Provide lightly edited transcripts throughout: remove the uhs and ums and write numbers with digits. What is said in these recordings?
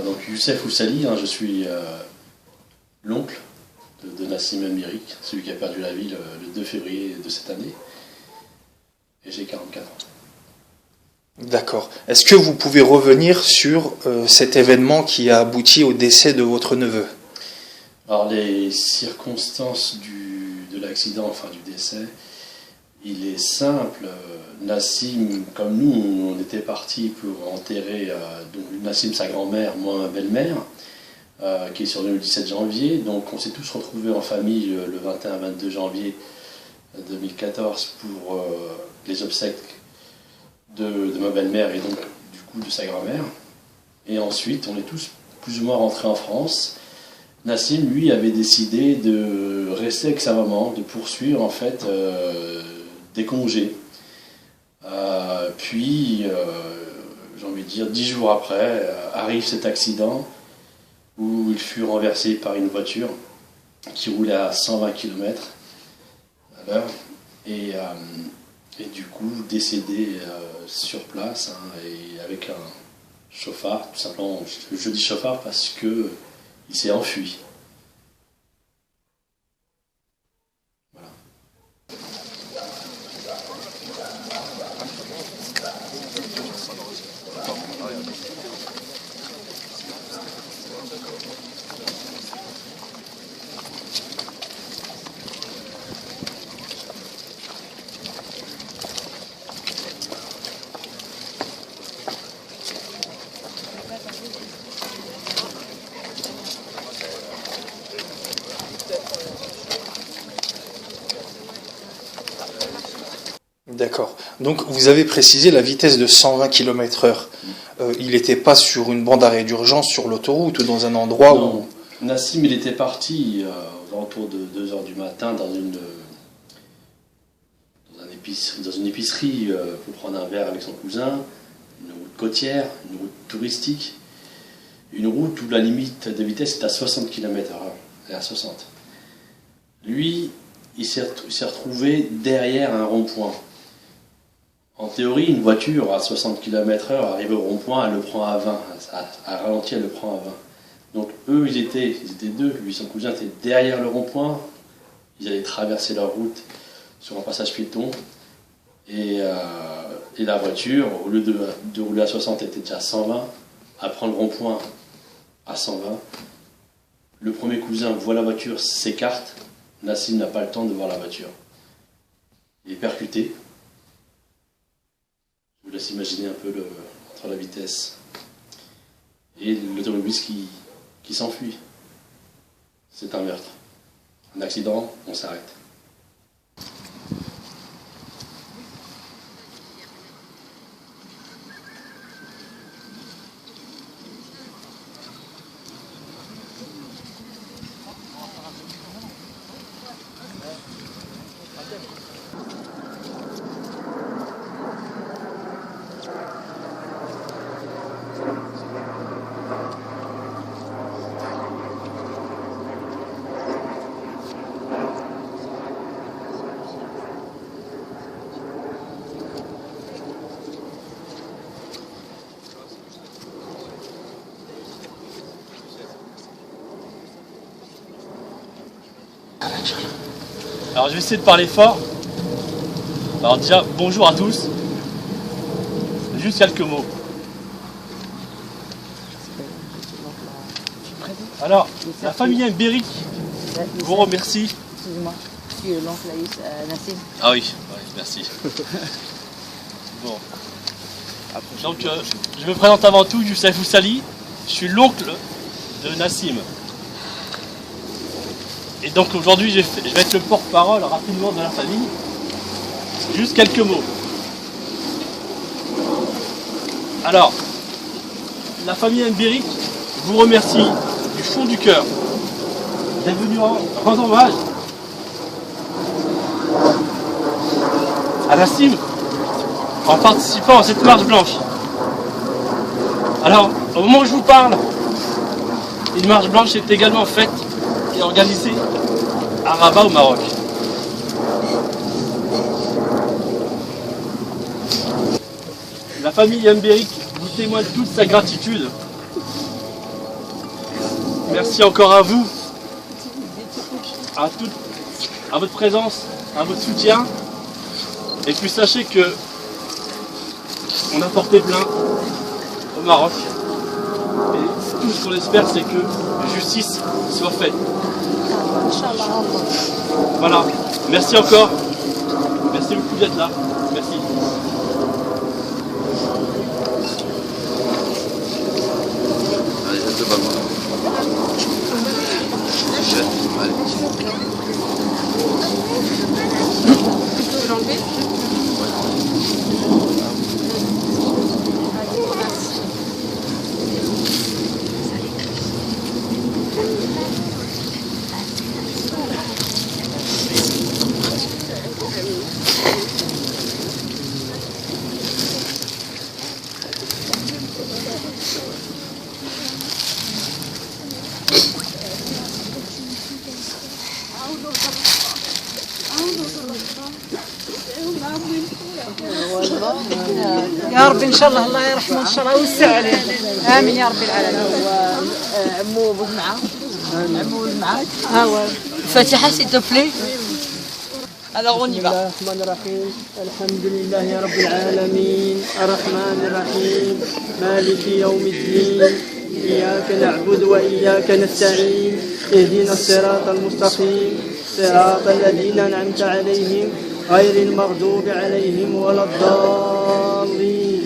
Donc Youssef Oussali, je suis l'oncle de Nassim Mbirrik, celui qui a perdu la vie le 2 février de cette année. Et j'ai 44 ans. D'accord. Est-ce que vous pouvez revenir sur cet événement qui a abouti au décès de votre neveu? Alors les circonstances de l'accident, enfin du décès, il est simple. Nassim, comme nous, on était partis pour enterrer donc Nassim, sa grand-mère, moi ma belle-mère, qui est survenue le 17 janvier. Donc on s'est tous retrouvés en famille le 21-22 janvier 2014 pour les obsèques de ma belle-mère et donc du coup de sa grand-mère. Et ensuite, on est tous plus ou moins rentrés en France. Nassim, lui, avait décidé de rester avec sa maman, de poursuivre en fait des congés. Puis, j'ai envie de dire, 10 jours après, arrive cet accident où il fut renversé par une voiture qui roulait à 120 km à l'heure et du coup décédé sur place et avec un chauffard, tout simplement. Je dis chauffard parce que il s'est enfui. Voilà. D'accord. Donc vous avez précisé la vitesse de 120 km/h. Il n'était pas sur une bande d'arrêt d'urgence sur l'autoroute ou dans un endroit Non. où... Nassim, il était parti aux alentours de 2 h du matin dans une épicerie pour prendre un verre avec son cousin, une route côtière, une route touristique, une route où la limite de vitesse est à 60 km/h, et à 60. Lui, il s'est retrouvé derrière un rond-point. En théorie, une voiture à 60 km/h arrive au rond-point, elle le prend à 20. À ralenti, elle le prend à 20. Donc eux, ils étaient deux, lui son cousin était derrière le rond-point. Ils allaient traverser leur route sur un passage piéton. Et la voiture, au lieu de rouler à 60, était déjà à 120. À prendre le rond-point à 120. Le premier cousin voit la voiture, s'écarte. Nassim n'a pas le temps de voir la voiture. Il est percuté. Je vous laisse imaginer un peu entre la vitesse et l'automobiliste qui s'enfuit. C'est un meurtre. Un accident, on s'arrête. Alors je vais essayer de parler fort. Alors déjà, bonjour à tous. Juste quelques mots. Alors, la famille Mbirrik vous remercie. Excusez-moi, je suis l'oncle Nassim. Ah oui, merci. Bon. Donc, je me présente avant tout, Youssef Oussali. Je suis l'oncle de Nassim. Et donc aujourd'hui, je vais être le porte-parole rapidement de la famille. Juste quelques mots. Alors, la famille Mbirrik vous remercie du fond du cœur d'être venu rendre hommage à Nassim en participant à cette marche blanche. Alors, au moment où je vous parle, une marche blanche est également faite et organisée à Rabat au Maroc. La famille Mbirrik vous témoigne toute sa gratitude Merci encore à vous, à votre présence, à votre soutien. Et puis sachez que on a porté plainte au Maroc. Et tout ce qu'on espère, c'est que justice soit faite. Voilà. Merci encore. Merci beaucoup d'être là. Merci. يا رب ان شاء الله يرحمه ان شاء الله ويوسع عليه امين يا رب العالمين. عمو بجمعه عمو بجمعه الفاتحه s'il te plaît. Alors on y va. الرحمن الرحيم الحمد لله رب العالمين الرحمن الرحيم مالك يوم الدين إياك نعبد وإياك نستعين اهدنا الصراط المستقيم صراط الذين أنعمت عليهم غير المغضوب عليهم ولا الضالين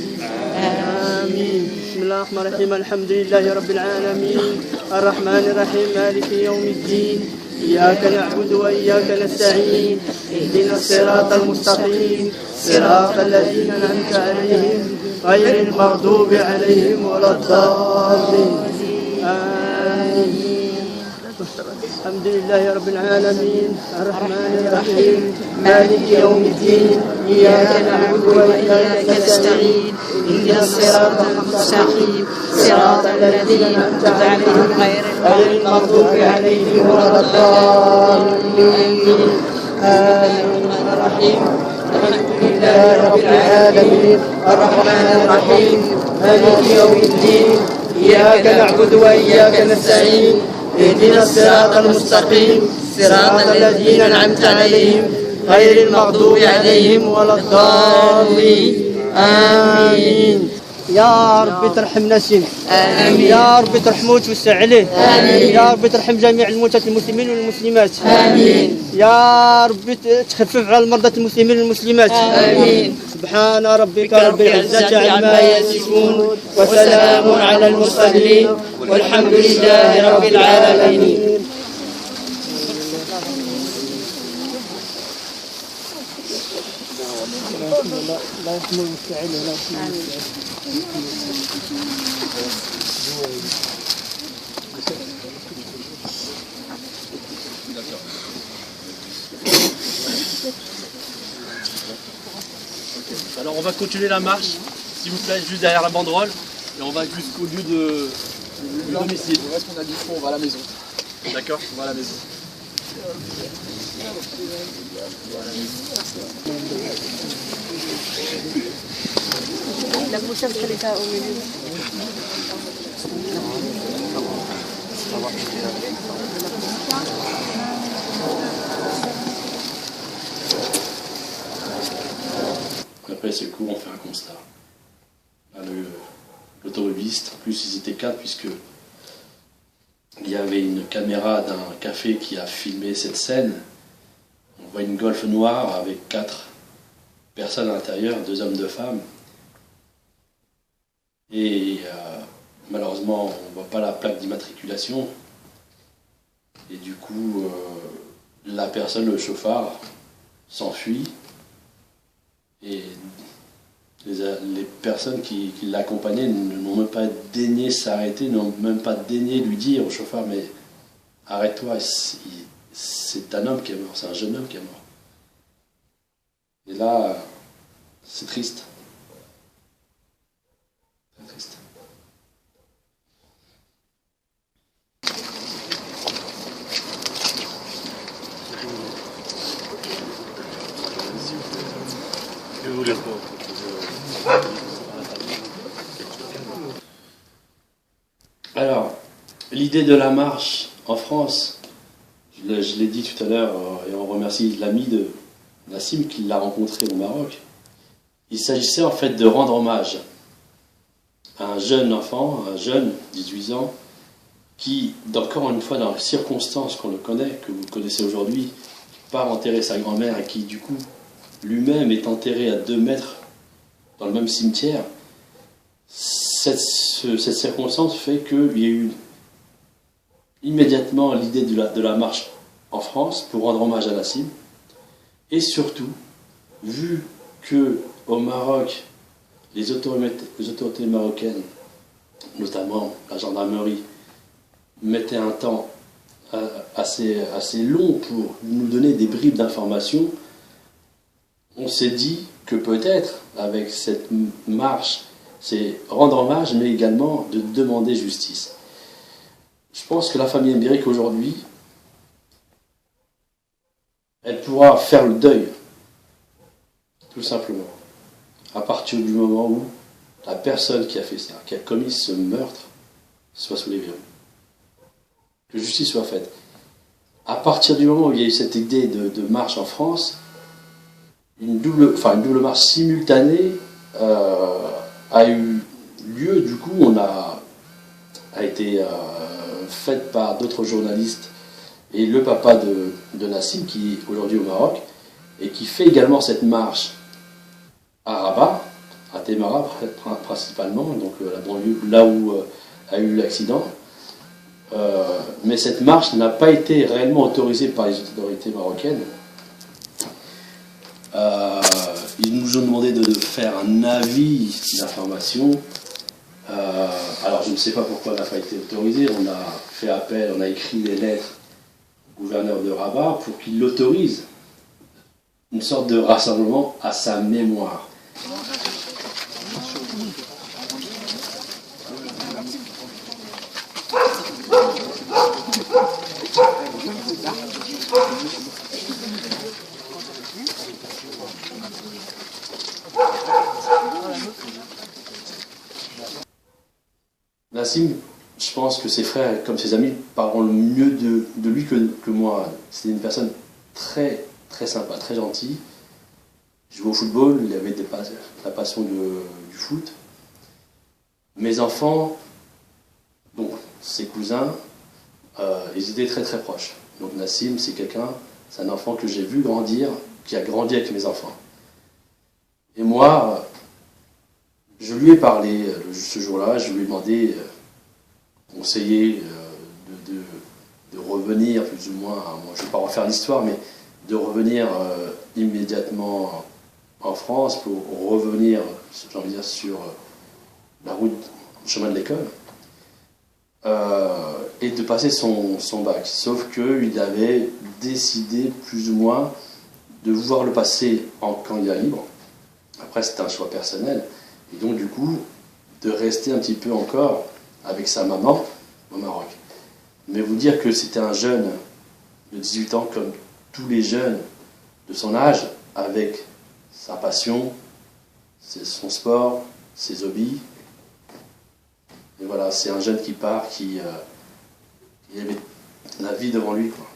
آمين. بسم الله الرحمن الرحيم الحمد لله رب العالمين الرحمن الرحيم مالك يوم الدين إياك نعبد وإياك نستعين اهدنا الصراط المستقيم صراط الذين أنعمت عليهم غير المغضوب عليهم ولا الضالين آمين. الحمد لله رب العالمين الرحمن الرحيم مالك يوم الدين إياك نعبد وإياك نستعين اهدنا الصراط المستقيم صراط الذين أنعمت عليهم غير المغضوب عليهم ولا الضالين آمين. الرحمن الرحيم الحمد لله رب العالمين الرحمن الرحيم مالك يوم الدين إياك نعبد وإياك نستعين اهدنا الصراط المستقيم صراط الذين أنعمت عليهم غير المغضوب عليهم ولا الضالين آمين. يا رب ترحمنا سين آمين. يا رب ترحمه وتوسع عليه آمين. يا رب ترحم جميع الموتى المسلمين والمسلمات آمين. يا رب تخفف على المرضى المسلمين والمسلمات آمين. سبحان ربك رب العزة عما يصفون وسلام على المرسلين والحمد لله رب العالمين. لا يحمل المستعين ولا يحمل Alors on va continuer la marche, s'il vous plaît, juste derrière la banderole, et on va jusqu'au lieu de domicile. Le reste qu'on a dit, on va à la maison. D'accord? On va à la maison. La prochaine خليتها au milieu. Après ce cours, on fait un constat. L'autorubiste, en plus ils étaient 4 puisque il y avait une caméra d'un café qui a filmé cette scène. On voit une Golf noire avec 4 personnes à l'intérieur, 2 hommes, 2 femmes. Et malheureusement, on ne voit pas la plaque d'immatriculation. Et du coup, la personne, le chauffard, s'enfuit. Et les personnes qui l'accompagnaient n'ont même pas daigné s'arrêter, n'ont même pas daigné lui dire au chauffeur, mais arrête-toi, c'est un homme qui est mort, c'est un jeune homme qui est mort. Et là, c'est triste. C'est triste. Alors, l'idée l'idée de la marche en France, je l'ai dit tout à l'heure, et on remercie l'ami de Nassim qui l'a rencontré au Maroc. Il s'agissait en fait de rendre hommage à un jeune enfant, un jeune, 18 ans, qui, encore une fois, dans les circonstances qu'on le connaît, que vous connaissez aujourd'hui, qui part enterrer sa grand-mère et qui, du coup, lui-même est enterré à 2 mètres dans le même cimetière. Cette circonstance fait qu'il y a eu immédiatement l'idée de la marche en France pour rendre hommage à Nassim. Et surtout, vu que au Maroc, les autorités marocaines, notamment la gendarmerie, mettaient un temps assez long pour nous donner des bribes d'informations, on s'est dit que peut-être, avec cette marche, c'est rendre hommage, mais également de demander justice. Je pense que la famille Mbirek aujourd'hui, elle pourra faire le deuil, tout simplement, à partir du moment où la personne qui a fait ça, qui a commis ce meurtre, soit sous les verrous. Que justice soit faite. À partir du moment où il y a eu cette idée de marche en France, une double marche simultanée a eu lieu. Du coup, a été faite par d'autres journalistes et le papa de Nassim, qui est aujourd'hui au Maroc, et qui fait également cette marche à Rabat, à Témara principalement, donc la banlieue, là où a eu l'accident. Mais cette marche n'a pas été réellement autorisée par les autorités marocaines. Ils nous ont demandé de faire un avis d'information. Alors je ne sais pas pourquoi elle n'a pas été autorisée. On a fait appel, on a écrit des lettres au gouverneur de Rabat pour qu'il autorise une sorte de rassemblement à sa mémoire. Nassim, je pense que ses frères, comme ses amis, parleront le mieux de lui que moi. C'était une personne très, très sympa, très gentille. Il jouait au football, il avait la passion du foot. Mes enfants, donc ses cousins, ils étaient très très proches. Donc Nassim, c'est un enfant que j'ai vu grandir, qui a grandi avec mes enfants. Et moi, je lui ai parlé ce jour-là, je lui ai demandé, conseillé de revenir plus ou moins, moi, je ne vais pas refaire l'histoire, mais de revenir immédiatement en France pour revenir, j'ai envie de dire, sur la route, le chemin de l'école, et de passer son bac. Sauf qu'il avait décidé plus ou moins de vouloir le passer en candidat libre. Après, c'était un choix personnel. Et donc, du coup, de rester un petit peu encore avec sa maman au Maroc. Mais vous dire que c'était un jeune de 18 ans, comme tous les jeunes de son âge, avec sa passion, son sport, ses hobbies. Et voilà, c'est un jeune qui part, qui avait la vie devant lui, quoi.